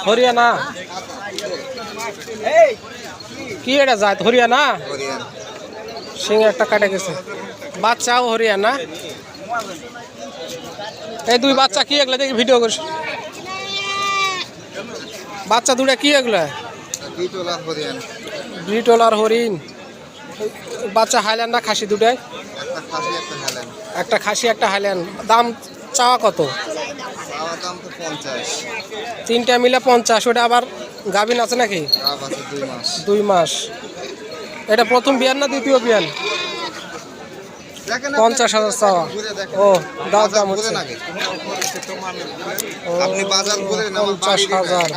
হরিয়ানা কি এটা জাত? হরিয়ানা সিং একটা কাটে গেছে। বাচ্চাও হরিয়ানা। এই দুই বাচ্চা কি এগুলা দেখি ভিডিও করিস। বাচ্চা দুটা কি এগুলা? ব্রিটোলার হরিণ। বাচ্চা হাইল্যান্ড না খাসি দুটাই? একটা খাসি একটা হাইল্যান্ড। দাম চাওয়া কত? তিনটা মিলে 50। ওটা আবার গাভিন আছে নাকি? 2 মাস। এটা প্রথম বিয়ান না দ্বিতীয় বিয়ান? 50,000 চাওয়া। ও দাম দাম হচ্ছে 50,000।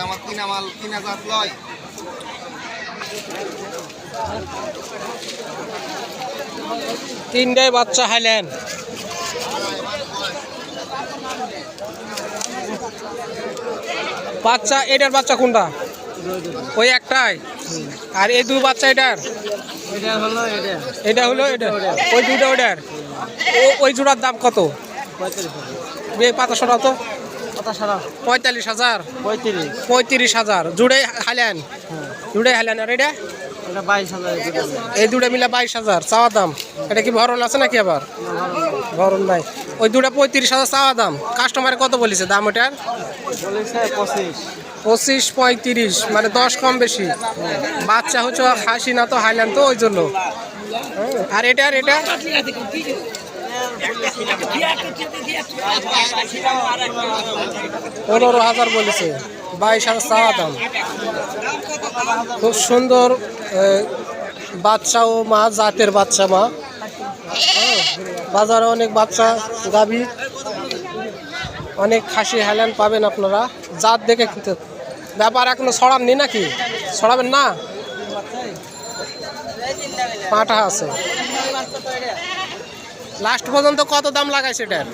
তিনটাই বাচ্চা হাইল্যান্ড। বাচ্চা এটার বাচ্চা কোনটা? ওই একটাই। আর এই দুই বাচ্চা এটার? এটা হলো এটা। ওই দুইটা ওটার। ওই জোড়ার দাম কত? পাতা সরা তো 45,000। 35,000 জুড়ে হাইল্যান্ড। জুড়ে হাইল্যান্ড। আর এটা 22,000। এই দুটা মিলে 22,000 চাওয়া দাম। এটা কি ভরণ আছে নাকি? আবার ভরণ নাই। ওই দুটা 35,000 চাওয়া দাম। কাস্টমারে কত বলেছে দাম ওটার? 25-35, মানে 10 কম বেশি। বাচ্চা হচ্ছে খাসি না তো হাইল্যান্ড, তো ওই জন্য। আর এটা 15,000 বলেছে। 22,000 চাওয়া দাম। খুব সুন্দর বাচ্চা ও মা, জাতের বাচ্চা মা। বাজারে অনেক বাচ্চা গাভী, অনেক খাসি হাইল্যান্ড পাবেন আপনারা। জাত দেখে কিনতে। ব্যাপার এখনো ছড়াননি নাকি? ছড়াবেন না? পাঁঠা আছে। লাস্ট পর্যন্ত কত দাম লাগাইছে এটার?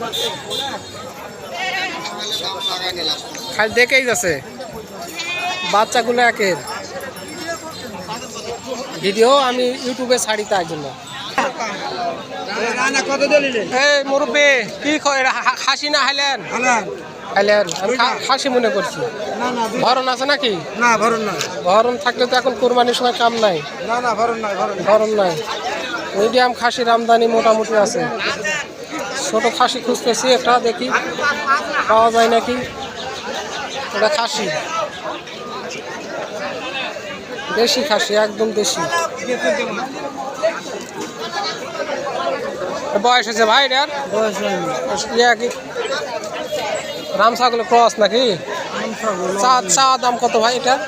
খালি দেখেই যাচ্ছে। বাচ্চাগুলো একের ভিডিও আমি ইউটিউবে ছাড়ি, তার জন্য। এই মুরব্বী কি খাসি না হাইল্যান্ড? হাইল্যান্ড। আমি খাসি মনে করছি। ভরণ আছে নাকি? না ভরণ নাই। ভরণ থাকলে তো এখন কোরবানির সময় কাম নাই। না না ভরণ নাই। ভরণ নাই। মিডিয়াম খাসির আমদানি মোটামুটি আছে। ছোট খাসি খুঁজতেছি একটা, দেখি পাওয়া যায় নাকি। এটা খাসি, দেশি খাসি, একদম দেশি। বয়স হয়েছে ভাই এটার? ইয়া কি রাম ছাগলের ক্রস নাকি? চাওয়া দাম কত ভাই এটার?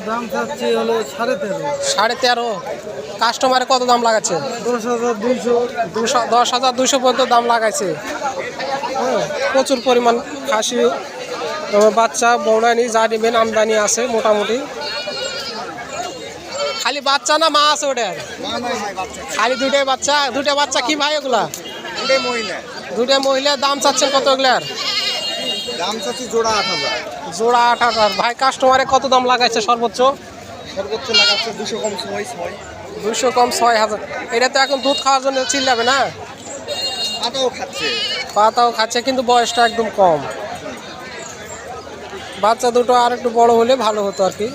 দাম চাচ্ছি হলো 13.5। কাস্টমারে কত দাম লাগাচ্ছে? 10,200 পর্যন্ত দাম লাগাইছে। প্রচুর পরিমাণ খাসি বাচ্চা বৌড়ানি যা নেবেন আমদানি আছে মোটামুটি। খালি বাচ্চা না মা আছে ওটার? খালি দুটাই বাচ্চা। দুটা বাচ্চা কি ভাই এগুলা? দুটা মহিলা। দাম চাচ্ছেন কত এগুলার? দাম চাচ্ছি জোড়া 8,000। জোড়া 8,000। ভাই কাস্টমারে কত দাম লাগাইছে সর্বোচ্চ? লাগাচ্ছে 200 কম 6। 200 কম 6,000। এটা তো এখন দুধ খাওয়ার জন্য চিল্লাবে না? পাতাও খাচ্ছে কিন্তু বয়সটা একদম কম। বাচ্চা দুটো আর একটু বড় হলে ভালো হতো আর কি।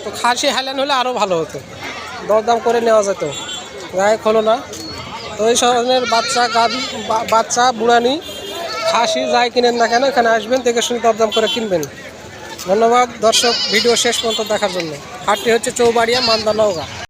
তো খাসি হাইল্যান্ড হলে আরও ভালো হতো, দরদাম করে নেওয়া যেত। গায়ে খোলো না। তো এই ধরনের বাচ্চা গাভী, বাচ্চা বুড়ানি খাসি যাই কিনেন না কেন, এখানে আসবেন, দেখে শুনে দরদাম করে কিনবেন। ধন্যবাদ দর্শক ভিডিও শেষ পর্যন্ত দেখার জন্য। হাটটি হচ্ছে চৌবাড়িয়া, মান্দা, নওগাঁ।